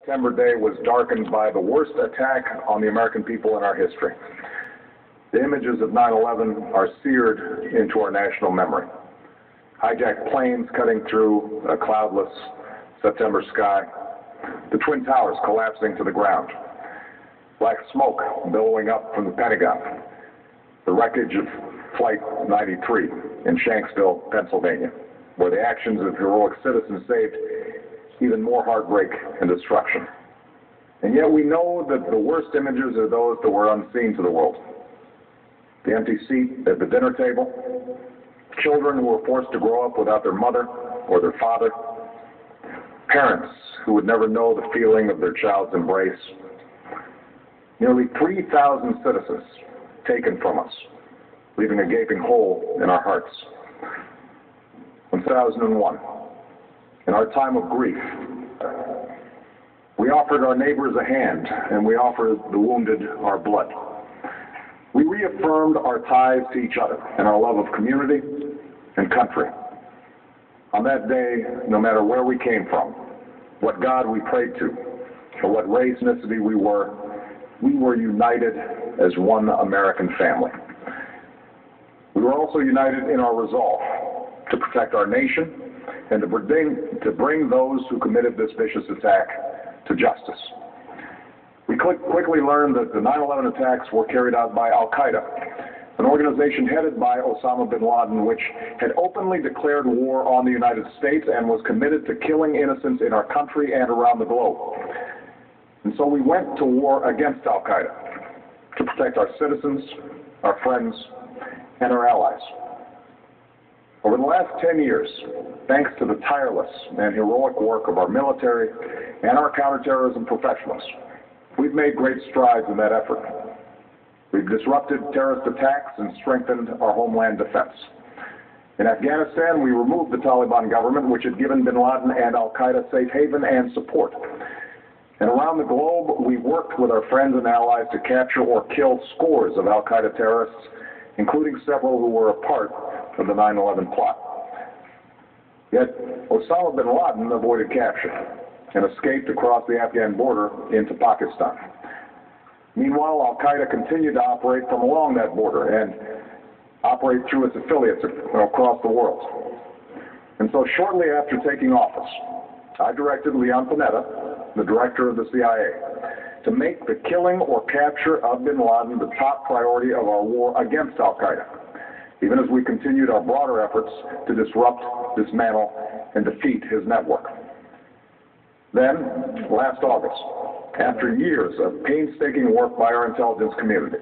September Day was darkened by the worst attack on the American people in our history. The images of 9/11 are seared into our national memory. Hijacked planes cutting through a cloudless September sky, the Twin Towers collapsing to the ground, black smoke billowing up from the Pentagon, the wreckage of Flight 93 in Shanksville, Pennsylvania, where the actions of heroic citizens saved even more heartbreak and destruction. And yet we know that the worst images are those that were unseen to the world. The empty seat at the dinner table, children who were forced to grow up without their mother or their father, parents who would never know the feeling of their child's embrace, nearly 3,000 citizens taken from us, leaving a gaping hole in our hearts. In 2001, in our time of grief, we offered our neighbors a hand, and we offered the wounded our blood. We reaffirmed our ties to each other and our love of community and country. On that day, no matter where we came from, what God we prayed to, or what race, ethnicity we were united as one American family. We were also united in our resolve to protect our nation and to bring those who committed this vicious attack to justice. We quickly learned that the 9/11 attacks were carried out by Al-Qaeda, an organization headed by Osama bin Laden, which had openly declared war on the United States and was committed to killing innocents in our country and around the globe. And so we went to war against Al-Qaeda to protect our citizens, our friends, and our allies. Over the last 10 years, thanks to the tireless and heroic work of our military and our counterterrorism professionals, we've made great strides in that effort. We've disrupted terrorist attacks and strengthened our homeland defense. In Afghanistan, we removed the Taliban government, which had given bin Laden and Al-Qaeda safe haven and support. And around the globe, we worked with our friends and allies to capture or kill scores of Al-Qaeda terrorists, including several who were a part of the 9/11 plot. Yet, Osama bin Laden avoided capture and escaped across the Afghan border into Pakistan. Meanwhile, Al-Qaeda continued to operate from along that border and operate through its affiliates across the world. And so shortly after taking office, I directed Leon Panetta, the director of the CIA, to make the killing or capture of bin Laden the top priority of our war against Al-Qaeda, even as we continued our broader efforts to disrupt, dismantle, and defeat his network. Then, last August, after years of painstaking work by our intelligence community,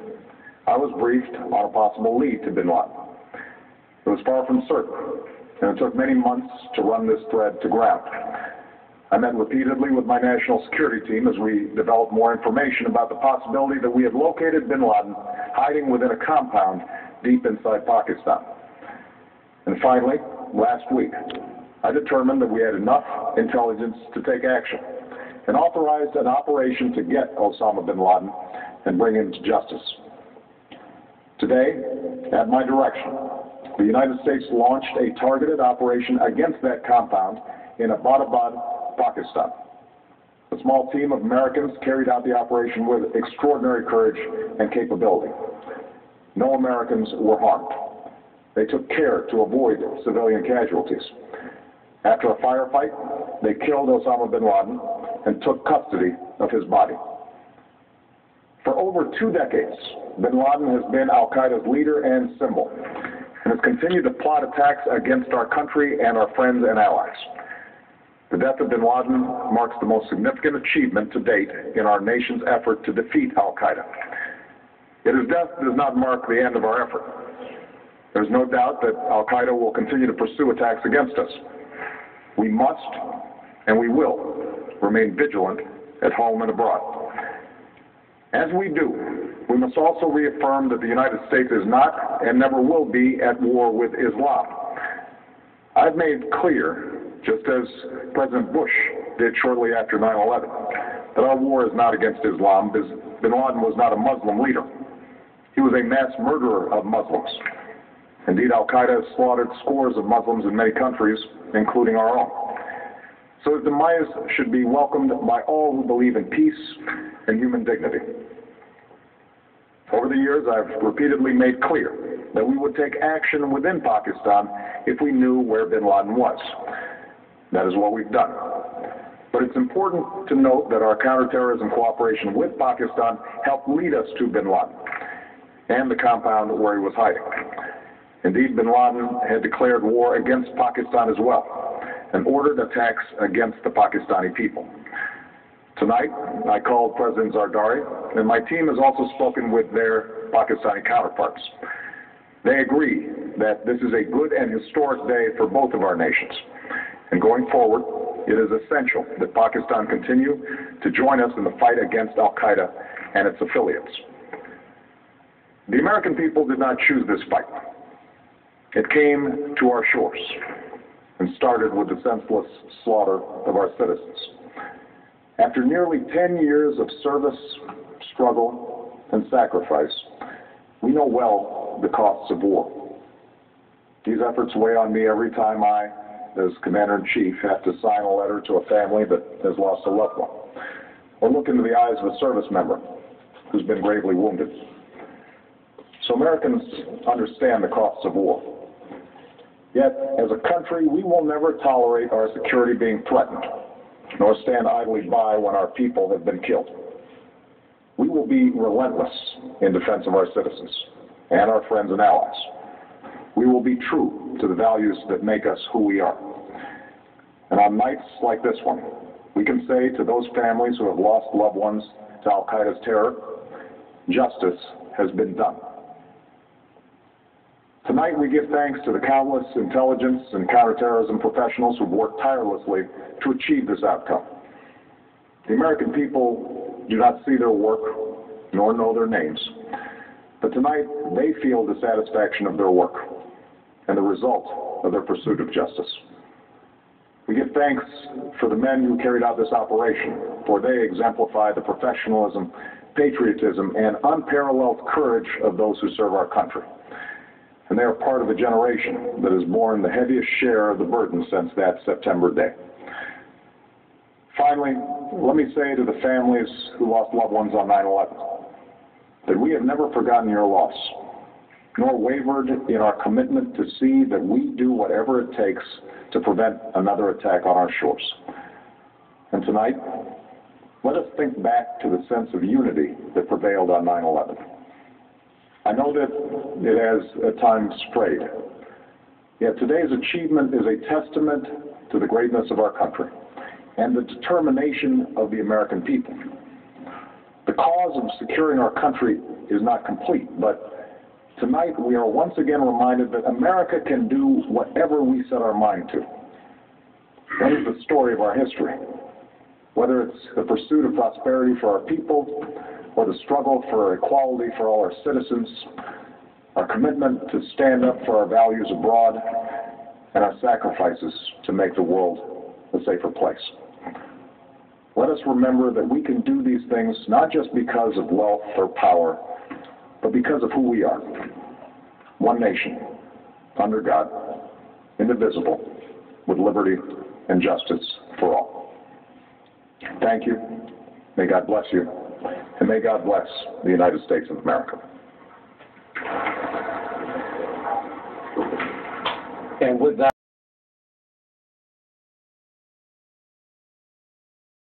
I was briefed on a possible lead to bin Laden. It was far from certain, and it took many months to run this thread to ground. I met repeatedly with my national security team as we developed more information about the possibility that we had located bin Laden hiding within a compound deep inside Pakistan. And finally, last week, I determined that we had enough intelligence to take action and authorized an operation to get Osama bin Laden and bring him to justice. Today, at my direction, the United States launched a targeted operation against that compound in Abbottabad, Pakistan. A small team of Americans carried out the operation with extraordinary courage and capability. No Americans were harmed. They took care to avoid civilian casualties. After a firefight, they killed Osama bin Laden and took custody of his body. For over 2 decades, bin Laden has been Al-Qaeda's leader and symbol, and has continued to plot attacks against our country and our friends and allies. The death of bin Laden marks the most significant achievement to date in our nation's effort to defeat Al-Qaeda. Yet his death does not mark the end of our effort. There's no doubt that Al-Qaeda will continue to pursue attacks against us. We must, and we will, remain vigilant at home and abroad. As we do, we must also reaffirm that the United States is not and never will be at war with Islam. I've made clear, just as President Bush did shortly after 9/11, that our war is not against Islam, because bin Laden was not a Muslim leader. He was a mass murderer of Muslims. Indeed, Al-Qaeda has slaughtered scores of Muslims in many countries, including our own. So his demise should be welcomed by all who believe in peace and human dignity. Over the years, I've repeatedly made clear that we would take action within Pakistan if we knew where bin Laden was. That is what we've done. But it's important to note that our counterterrorism cooperation with Pakistan helped lead us to bin Laden and the compound where he was hiding. Indeed, bin Laden had declared war against Pakistan as well and ordered attacks against the Pakistani people. Tonight, I called President Zardari, and my team has also spoken with their Pakistani counterparts. They agree that this is a good and historic day for both of our nations. And going forward, it is essential that Pakistan continue to join us in the fight against al-Qaeda and its affiliates. The American people did not choose this fight. It came to our shores and started with the senseless slaughter of our citizens. After nearly 10 years of service, struggle, and sacrifice, we know well the costs of war. These efforts weigh on me every time I, as Commander-in-Chief, have to sign a letter to a family that has lost a loved one, or look into the eyes of a service member who's been gravely wounded. So Americans understand the costs of war. Yet, as a country, we will never tolerate our security being threatened, nor stand idly by when our people have been killed. We will be relentless in defense of our citizens and our friends and allies. We will be true to the values that make us who we are. And on nights like this one, we can say to those families who have lost loved ones to al-Qaeda's terror, justice has been done. Tonight we give thanks to the countless intelligence and counterterrorism professionals who've worked tirelessly to achieve this outcome. The American people do not see their work nor know their names, but tonight they feel the satisfaction of their work and the result of their pursuit of justice. We give thanks for the men who carried out this operation, for they exemplify the professionalism, patriotism, and unparalleled courage of those who serve our country. And they are part of a generation that has borne the heaviest share of the burden since that September day. Finally, let me say to the families who lost loved ones on 9/11 that we have never forgotten your loss, nor wavered in our commitment to see that we do whatever it takes to prevent another attack on our shores. And tonight, let us think back to the sense of unity that prevailed on 9/11. I know that it has at times frayed, yet today's achievement is a testament to the greatness of our country and the determination of the American people. The cause of securing our country is not complete, but tonight we are once again reminded that America can do whatever we set our mind to. That is the story of our history. Whether it's the pursuit of prosperity for our people, or the struggle for equality for all our citizens, our commitment to stand up for our values abroad, and our sacrifices to make the world a safer place. Let us remember that we can do these things not just because of wealth or power, but because of who we are. One nation, under God, indivisible, with liberty and justice for all. Thank you. May God bless you. And may God bless the United States of America. And with that,